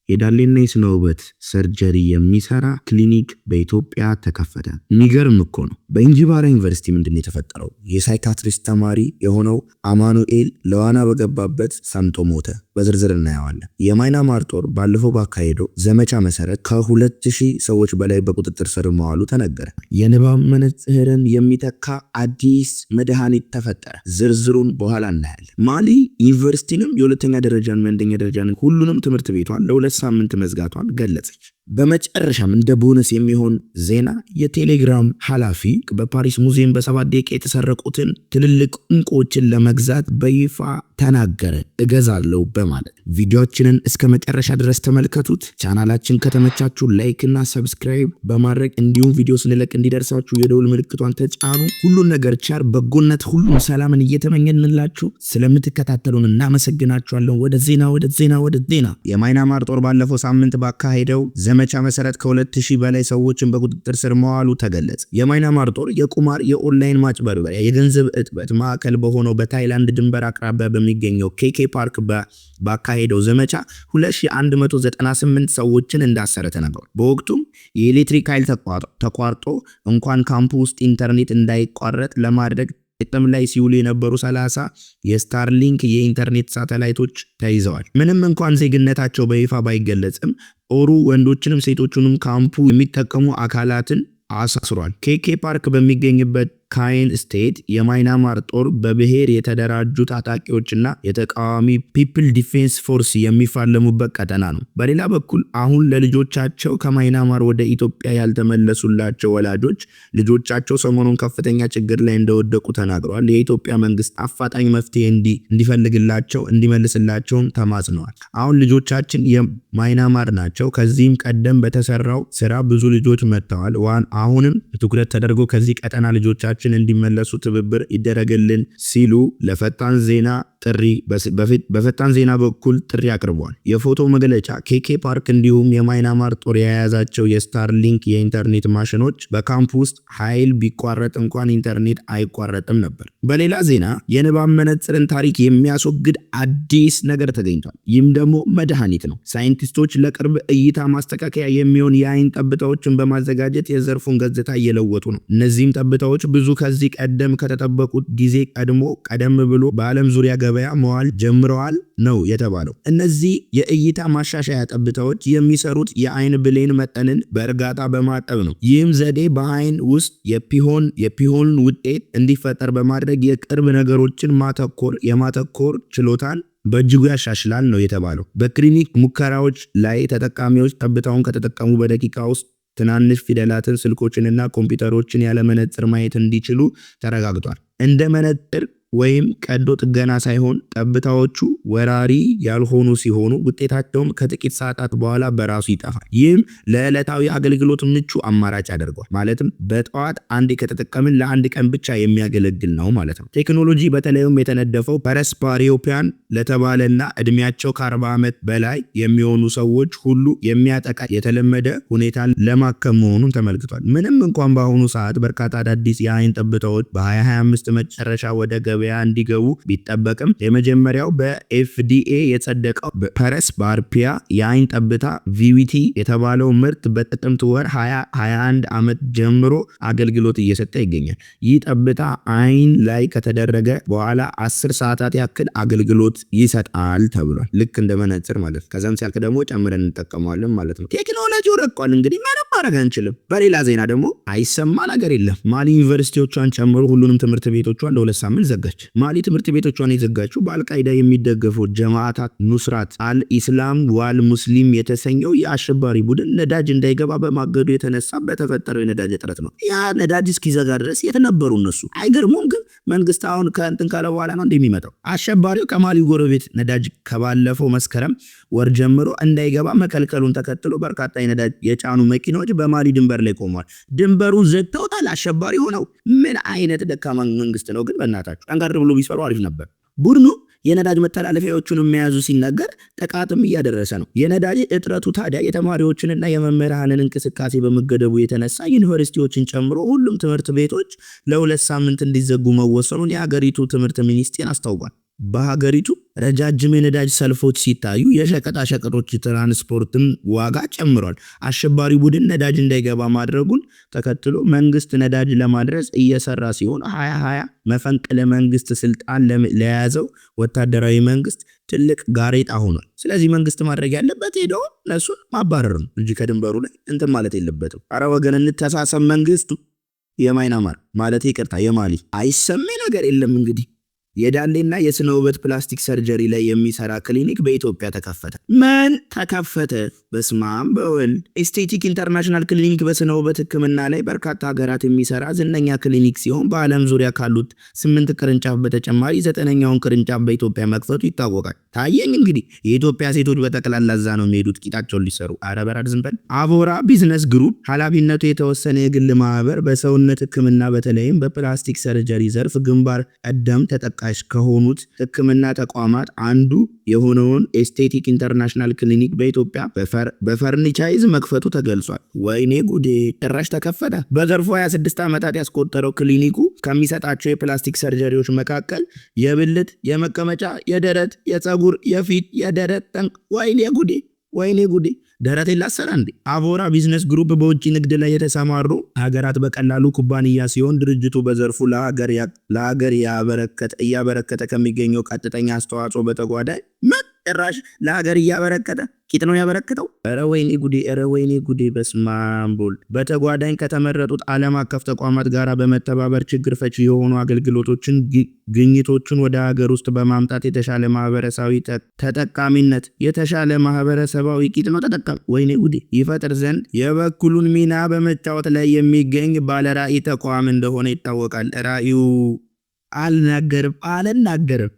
የዳሌና የስነ ውበት ሰርጀሪ የሚሰራ ክሊኒክ በኢትዮጵያ ተከፈተ። የሚገርም እኮ ነው። በእንጂባራ ዩኒቨርሲቲ ምንድነው የተፈጠረው? የሳይካትሪስት ተማሪ የሆነው አማኑኤል ለዋና በገባበት ሰምጦ ሞተ። በዝርዝር እናየዋለን። የማይናማር ጦር ባለፈው ባካሄደው ዘመቻ መሰረት ከ2000 ሰዎች በላይ በቁጥጥር ስር መዋሉ ተነገረ። የንባብ መነጽርን የሚተካ አዲስ መድኃኒት ተፈጠረ። ዝርዝሩን በኋላ እናያለን። ማሊ ዩኒቨርሲቲንም የሁለተኛ ደረጃን የአንደኛ ደረጃን ሁሉንም ትምህርት ቤቷን ለ2 ሳምንት መዝጋቷን ገለጸች። በመጨረሻም እንደ ቦነስ የሚሆን ዜና የቴሌግራም ኃላፊ በፓሪስ ሙዚየም በ7 ደቂቃ የተሰረቁትን ትልልቅ ዕንቁዎችን ለመግዛት በይፋ ተናገረ። እገዛለሁ በማለት ቪዲዮአችንን እስከ መጨረሻ ድረስ ተመልከቱት። ቻናላችን ከተመቻችሁ ላይክ እና ሰብስክራይብ በማድረግ እንዲሁም ቪዲዮ ስንለቅ እንዲደርሳችሁ የደውል ምልክቷን ተጫኑ። ሁሉን ነገር ቻር በጎነት ሁሉም ሰላምን እየተመኘንላችሁ ስለምትከታተሉን እናመሰግናችኋለን። ወደ ዜና የማይናማር ጦር ባለፈው ሳምንት ባካሄደው ዘመቻ መሰረት ከ2000 በላይ ሰዎችን በቁጥጥር ስር መዋሉ ተገለጸ። የማይናማር ጦር የቁማር የኦንላይን ማጭበርበሪያ የገንዘብ እጥበት ማዕከል በሆነው በታይላንድ ድንበር አቅራቢያ በሚገኘው ኬኬ ፓርክ ባካሄደው ዘመቻ 2198 ሰዎችን እንዳሰረ ተነግሯል። በወቅቱም የኤሌክትሪክ ኃይል ተቋርጦ እንኳን ካምፕ ውስጥ ኢንተርኔት እንዳይቋረጥ ለማድረግ ጥቅም ላይ ሲውሉ የነበሩ 30 የስታርሊንክ የኢንተርኔት ሳተላይቶች ተይዘዋል። ምንም እንኳን ዜግነታቸው በይፋ ባይገለጽም ጦሩ ወንዶችንም ሴቶችንም ካምፑ የሚጠቀሙ አካላትን አሳስሯል። ኬኬ ፓርክ በሚገኝበት ካይን ስቴት የማይናማር ጦር በብሔር የተደራጁ ታጣቂዎችና የተቃዋሚ ፒፕል ዲፌንስ ፎርስ የሚፋለሙበት ቀጠና ነው። በሌላ በኩል አሁን ለልጆቻቸው ከማይናማር ወደ ኢትዮጵያ ያልተመለሱላቸው ወላጆች ልጆቻቸው ሰሞኑን ከፍተኛ ችግር ላይ እንደወደቁ ተናግረዋል። የኢትዮጵያ መንግስት አፋጣኝ መፍትሄ እንዲፈልግላቸው እንዲመልስላቸውም ተማጽነዋል። አሁን ልጆቻችን የማይናማር ናቸው። ከዚህም ቀደም በተሰራው ስራ ብዙ ልጆች መጥተዋል። አሁንም ትኩረት ተደርጎ ከዚህ ቀጠና ልጆቻችን እንዲመለሱ ትብብር ይደረግልን ሲሉ ለፈጣን ዜና በፈጣን ዜና በኩል ጥሪ አቅርበዋል። የፎቶ መግለጫ ኬኬ ፓርክ እንዲሁም የማይናማር ጦር የያዛቸው የስታርሊንክ የኢንተርኔት ማሽኖች በካምፕ ውስጥ ኃይል ቢቋረጥ እንኳን ኢንተርኔት አይቋረጥም ነበር። በሌላ ዜና የንባብ መነጽርን ታሪክ የሚያስወግድ አዲስ ነገር ተገኝቷል። ይህም ደግሞ መድኃኒት ነው። ሳይንቲስቶች ለቅርብ እይታ ማስተካከያ የሚሆን የአይን ጠብታዎችን በማዘጋጀት የዘርፉን ገጽታ እየለወጡ ነው። እነዚህም ጠብታዎች ብዙ ከዚህ ቀደም ከተጠበቁት ጊዜ ቀደም ብሎ በዓለም ዙሪያ ገበያ መዋል ጀምረዋል ነው የተባለው። እነዚህ የእይታ ማሻሻያ ጠብታዎች የሚሰሩት የአይን ብሌን መጠንን በእርጋታ በማጠብ ነው። ይህም ዘዴ በአይን ውስጥ የፒሆን ውጤት እንዲፈጠር በማድረግ የቅርብ ነገሮችን የማተኮር ችሎታን በእጅጉ ያሻሽላል ነው የተባለው። በክሊኒክ ሙከራዎች ላይ ተጠቃሚዎች ጠብታውን ከተጠቀሙ በደቂቃ ውስጥ ትናንሽ ፊደላትን፣ ስልኮችንና ኮምፒውተሮችን ያለ መነጽር ማየት እንዲችሉ ተረጋግጧል። እንደ መነጽር ወይም ቀዶ ጥገና ሳይሆን ጠብታዎቹ ወራሪ ያልሆኑ ሲሆኑ ውጤታቸውም ከጥቂት ሰዓታት በኋላ በራሱ ይጠፋል። ይህም ለዕለታዊ አገልግሎት ምቹ አማራጭ ያደርገዋል። ማለትም በጠዋት አንዴ ከተጠቀምን ለአንድ ቀን ብቻ የሚያገለግል ነው ማለት ነው። ቴክኖሎጂ በተለይም የተነደፈው ፐረስፓሪዮፒያን ለተባለና እድሜያቸው ከ40 ዓመት በላይ የሚሆኑ ሰዎች ሁሉ የሚያጠቃ የተለመደ ሁኔታን ለማከም መሆኑን ተመልክቷል። ምንም እንኳን በአሁኑ ሰዓት በርካታ አዳዲስ የአይን ጠብታዎች በ2025 መጨረሻ ወደ ገበያ እንዲገቡ ቢጠበቅም የመጀመሪያው በኤፍዲኤ የጸደቀው ፐረስፓሪዮፒያ የአይን ጠብታ ቪቪቲ የተባለው ምርት በጥቅምት ወር 2021 ዓመት ጀምሮ አገልግሎት እየሰጠ ይገኛል። ይህ ጠብታ አይን ላይ ከተደረገ በኋላ 10 ሰዓታት ያክል አገልግሎት ይሰጣል ተብሏል። ልክ እንደ መነጽር ማለት ነው። ከዛም ሲያልቅ ደግሞ ጨምረን እንጠቀመዋለን ማለት ነው። ቴክኖሎጂው ረቋል። እንግዲህ ምንም ማድረግ አንችልም። በሌላ ዜና ደግሞ አይሰማ ነገር የለም። ማሊ ዩኒቨርሲቲዎቿን ጨምሮ ሁሉንም ትምህርት ቤቶቿን ለ2 ሳምንት ዘጋች። ማሊ ትምህርት ቤቶቿን የዘጋችው በአልቃይዳ የሚደገፈው ጀማዓታት ኑስራት አልኢስላም ዋል ሙስሊም የተሰኘው የአሸባሪ ቡድን ነዳጅ እንዳይገባ በማገዱ የተነሳ በተፈጠረው የነዳጅ እጥረት ነው። ያ ነዳጅ እስኪዘጋ ድረስ የተነበሩ እነሱ አይገርሙም። ግን መንግስት አሁን ከእንትን ካለ በኋላ ነው እንደሚመጣው። አሸባሪው ከማሊ ጎረቤት ነዳጅ ከባለፈው መስከረም ወር ጀምሮ እንዳይገባ መከልከሉን ተከትሎ በርካታ የነዳጅ የጫኑ መኪናዎች በማሊ ድንበር ላይ ቆመዋል። ድንበሩን ዘግተውታል። አሸባሪ ሆነው ምን አይነት ደካማ መንግስት ነው ግን! በእናታችሁ ጠንካራ ብሎ ቢሰሩ አሪፍ ነበር። ቡድኑ የነዳጅ መተላለፊያዎቹን የሚያዙ ሲነገር ጥቃትም እያደረሰ ነው። የነዳጅ እጥረቱ ታዲያ የተማሪዎችንና የመምህራንን እንቅስቃሴ በመገደቡ የተነሳ ዩኒቨርሲቲዎችን ጨምሮ ሁሉም ትምህርት ቤቶች ለ2 ሳምንት እንዲዘጉ መወሰኑን የሀገሪቱ ትምህርት ሚኒስቴር አስታውቋል። በሀገሪቱ ረጃጅም የነዳጅ ሰልፎች ሲታዩ የሸቀጣሸቀጦች ትራንስፖርትም ዋጋ ጨምሯል። አሸባሪ ቡድን ነዳጅ እንዳይገባ ማድረጉን ተከትሎ መንግስት ነዳጅ ለማድረስ እየሰራ ሲሆን 2020 መፈንቅለ መንግስት ስልጣን ለያዘው ወታደራዊ መንግስት ትልቅ ጋሬጣ ሆኗል። ስለዚህ መንግስት ማድረግ ያለበት ሄዶ እነሱን ማባረር ነው እንጂ ከድንበሩ ላይ እንትን ማለት የለበትም። አረ ወገን እንተሳሰብ። መንግስቱ የማይናማር ማለት ይቅርታ የማሊ አይሰሜ ነገር የለም እንግዲህ የዳሌና የስነ ውበት ፕላስቲክ ሰርጀሪ ላይ የሚሰራ ክሊኒክ በኢትዮጵያ ተከፈተ። ምን ተከፈተ? በስማም በወልድ ኤስቴቲክ ኢንተርናሽናል ክሊኒክ በስነ ውበት ሕክምና ላይ በርካታ ሀገራት የሚሰራ ዝነኛ ክሊኒክ ሲሆን በዓለም ዙሪያ ካሉት 8 ቅርንጫፍ በተጨማሪ 9ኛውን ቅርንጫፍ በኢትዮጵያ መክፈቱ ይታወቃል። ታየኝ እንግዲህ የኢትዮጵያ ሴቶች በጠቅላላ እዛ ነው የሚሄዱት ቂጣቸውን ሊሰሩ። አረ በራድ ዝም በል። አቮራ ቢዝነስ ግሩፕ ኃላፊነቱ የተወሰነ የግል ማህበር በሰውነት ሕክምና በተለይም በፕላስቲክ ሰርጀሪ ዘርፍ ግንባር ቀደም ተጠቃ ከሆኑት ህክምና ተቋማት አንዱ የሆነውን ኤስቴቲክ ኢንተርናሽናል ክሊኒክ በኢትዮጵያ በፈርኒቻይዝ መክፈቱ ተገልጿል። ወይኔ ጉዴ ጭራሽ ተከፈተ። በዘርፉ 26 ዓመታት ያስቆጠረው ክሊኒኩ ከሚሰጣቸው የፕላስቲክ ሰርጀሪዎች መካከል የብልት፣ የመቀመጫ፣ የደረት፣ የፀጉር፣ የፊት፣ የደረት ጠንቅ ወይኔ ጉዴ ደረቴን ላሰራ እንዴ! አቮራ ቢዝነስ ግሩፕ በውጭ ንግድ ላይ የተሰማሩ ሀገራት በቀላሉ ኩባንያ ሲሆን ድርጅቱ በዘርፉ ለሀገር እያበረከተ ከሚገኘው ቀጥተኛ አስተዋጽኦ በተጓዳኝ ጭራሽ ለሀገር እያበረከተ ቂጥ ነው ያበረከተው። ኧረ ወይኔ ጉዴ በስማምቦል በተጓዳኝ ከተመረጡት ዓለም አቀፍ ተቋማት ጋር በመተባበር ችግር ፈቺ የሆኑ አገልግሎቶችን ግኝቶችን ወደ ሀገር ውስጥ በማምጣት የተሻለ ማህበረሰባዊ ተጠቃሚነት የተሻለ ማህበረሰባዊ ቂጥ ነው ተጠቃሚ ወይኔ ጉዴ ይፈጥር ዘንድ የበኩሉን ሚና በመጫወት ላይ የሚገኝ ባለራዕይ ተቋም እንደሆነ ይታወቃል። ራዕዩ አልናገርም።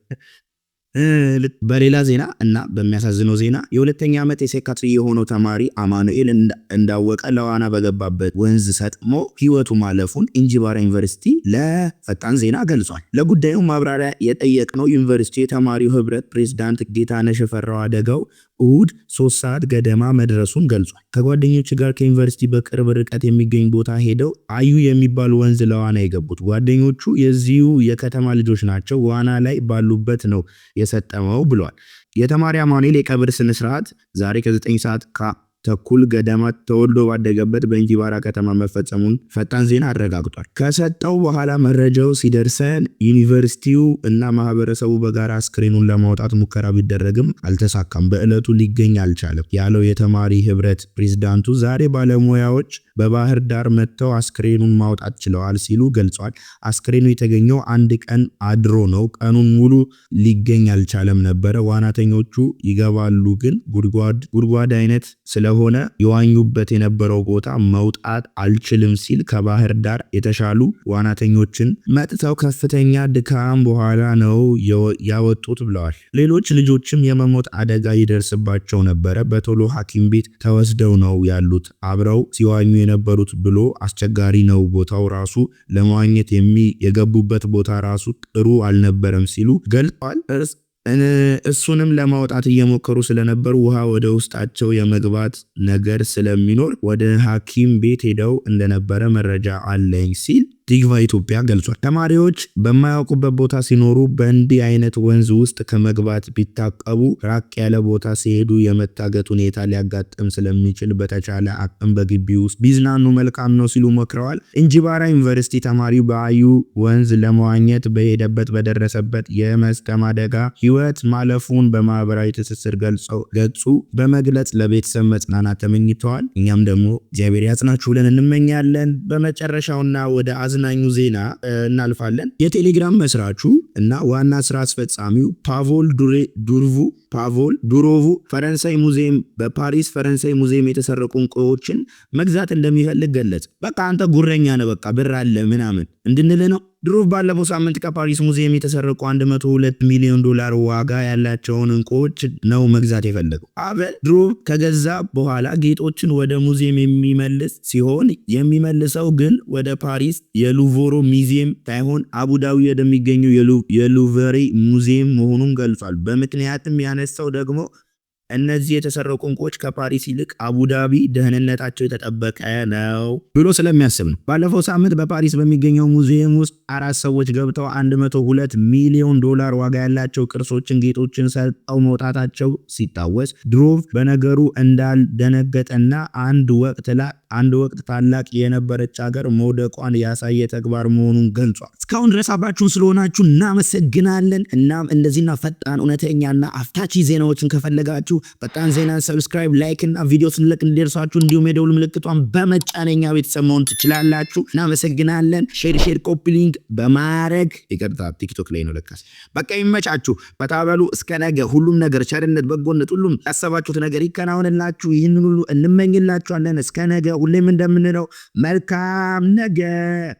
በሌላ ዜና እና በሚያሳዝነው ዜና የሁለተኛ ዓመት የሳይካትሪ የሆነው ተማሪ አማኑኤል እንዳወቀ ለዋና በገባበት ወንዝ ሰጥሞ ህይወቱ ማለፉን እንጂባራ ዩኒቨርሲቲ ለፈጣን ዜና ገልጿል። ለጉዳዩ ማብራሪያ የጠየቅነው ዩኒቨርሲቲ የተማሪው ህብረት ፕሬዝዳንት ጌታነህ ሽፈራው አደጋው እሁድ 3 ሰዓት ገደማ መድረሱን ገልጿል። ከጓደኞች ጋር ከዩኒቨርሲቲ በቅርብ ርቀት የሚገኝ ቦታ ሄደው አዩ የሚባል ወንዝ ለዋና የገቡት ጓደኞቹ የዚሁ የከተማ ልጆች ናቸው። ዋና ላይ ባሉበት ነው የሰጠመው ብሏል። የተማሪ አማኑኤል የቀብር ስነስርዓት ዛሬ ከ9 ሰዓት ተኩል ገደማ ተወልዶ ባደገበት በእንጂባራ ከተማ መፈጸሙን ፈጣን ዜና አረጋግጧል። ከሰጠው በኋላ መረጃው ሲደርሰን ዩኒቨርሲቲው እና ማህበረሰቡ በጋራ አስክሬኑን ለማውጣት ሙከራ ቢደረግም አልተሳካም። በዕለቱ ሊገኝ አልቻለም ያለው የተማሪ ህብረት ፕሬዝዳንቱ ዛሬ ባለሙያዎች በባህር ዳር መጥተው አስክሬኑን ማውጣት ችለዋል ሲሉ ገልጿል። አስክሬኑ የተገኘው አንድ ቀን አድሮ ነው። ቀኑን ሙሉ ሊገኝ አልቻለም ነበረ። ዋናተኞቹ ይገባሉ ግን ጉድጓድ አይነት ስለሆነ የዋኙበት የነበረው ቦታ መውጣት አልችልም ሲል ከባህር ዳር የተሻሉ ዋናተኞችን መጥተው ከፍተኛ ድካም በኋላ ነው ያወጡት ብለዋል። ሌሎች ልጆችም የመሞት አደጋ ይደርስባቸው ነበረ። በቶሎ ሐኪም ቤት ተወስደው ነው ያሉት አብረው ሲዋኙ የነበሩት ብሎ አስቸጋሪ ነው ቦታው ራሱ ለመዋኘት የገቡበት ቦታ ራሱ ጥሩ አልነበረም ሲሉ ገልጧል። እሱንም ለማውጣት እየሞከሩ ስለነበር ውሃ ወደ ውስጣቸው የመግባት ነገር ስለሚኖር ወደ ሐኪም ቤት ሄደው እንደነበረ መረጃ አለኝ ሲል ዲግቫ ኢትዮጵያ ገልጿል። ተማሪዎች በማያውቁበት ቦታ ሲኖሩ በእንዲህ አይነት ወንዝ ውስጥ ከመግባት ቢታቀቡ ራቅ ያለ ቦታ ሲሄዱ የመታገት ሁኔታ ሊያጋጥም ስለሚችል በተቻለ አቅም በግቢ ውስጥ ቢዝናኑ መልካም ነው ሲሉ መክረዋል። እንጂባራ ዩኒቨርሲቲ ተማሪው በአዩ ወንዝ ለመዋኘት በሄደበት በደረሰበት የመስጠም አደጋ ህይወት ማለፉን በማህበራዊ ትስስር ገጹ በመግለጽ ለቤተሰብ መጽናናት ተመኝተዋል። እኛም ደግሞ እግዚአብሔር ያጽናችሁ ብለን እንመኛለን። በመጨረሻውና ወደ አዝናኙ ዜና እናልፋለን። የቴሌግራም መስራቹ እና ዋና ስራ አስፈጻሚው ፓቮል ዱሮቩ በፓሪስ ፈረንሳይ ሙዚየም የተሰረቁ ዕንቁዎችን መግዛት እንደሚፈልግ ገለጸ። በቃ አንተ ጉረኛ ነህ፣ በቃ ብር አለ ምናምን እንድንል ነው። ዱሮቩ ባለፈው ሳምንት ከፓሪስ ሙዚየም የተሰረቁ $102 ሚሊዮን ዋጋ ያላቸውን ዕንቁዎች ነው መግዛት የፈለገው። አበል ዱሮቩ ከገዛ በኋላ ጌጦችን ወደ ሙዚየም የሚመልስ ሲሆን የሚመልሰው ግን ወደ ፓሪስ የሉቮሮ ሙዚየም ሳይሆን አቡዳቢ ወደሚገኘው የሉቭሪ ሙዚየም መሆኑን ገልጿል። በምክንያትም ያነሳው ደግሞ እነዚህ የተሰረቁ ዕንቁዎች ከፓሪስ ይልቅ አቡዳቢ ደህንነታቸው የተጠበቀ ነው ብሎ ስለሚያስብ ነው። ባለፈው ሳምንት በፓሪስ በሚገኘው ሙዚየም ውስጥ 4 ሰዎች ገብተው $102 ሚሊዮን ዋጋ ያላቸው ቅርሶችን፣ ጌጦችን ሰጠው መውጣታቸው ሲታወስ ድሮቭ በነገሩ እንዳልደነገጠና አንድ ወቅት ታላቅ የነበረች ሀገር መውደቋን ያሳየ ተግባር መሆኑን ገልጿል። እስካሁን ድረስ አብራችሁን ስለሆናችሁ እናመሰግናለን። እናም እንደዚህና ፈጣን እውነተኛና አፍታቺ ዜናዎችን ከፈለጋችሁ ፈጣን ዜና ሰብስክራይብ፣ ላይክ እና ቪዲዮ ስንለቅ እንዲደርሳችሁ እንዲሁም የደውል ምልክቷን በመጫነኛ ቤተሰብ መሆን ትችላላችሁ። እናመሰግናለን። ሼር ኮፒ ሊንክ በማድረግ ይቅርታ ቲክቶክ ላይ ነው ለካስ። በቃ ይመቻችሁ። በታበሉ እስከ ነገ ሁሉም ነገር ቸርነት፣ በጎነት ሁሉም ያሰባችሁት ነገር ይከናወንላችሁ። ይህንን ሁሉ እንመኝላችኋለን። እስከ ነገ ሁሌም እንደምንለው መልካም ነገር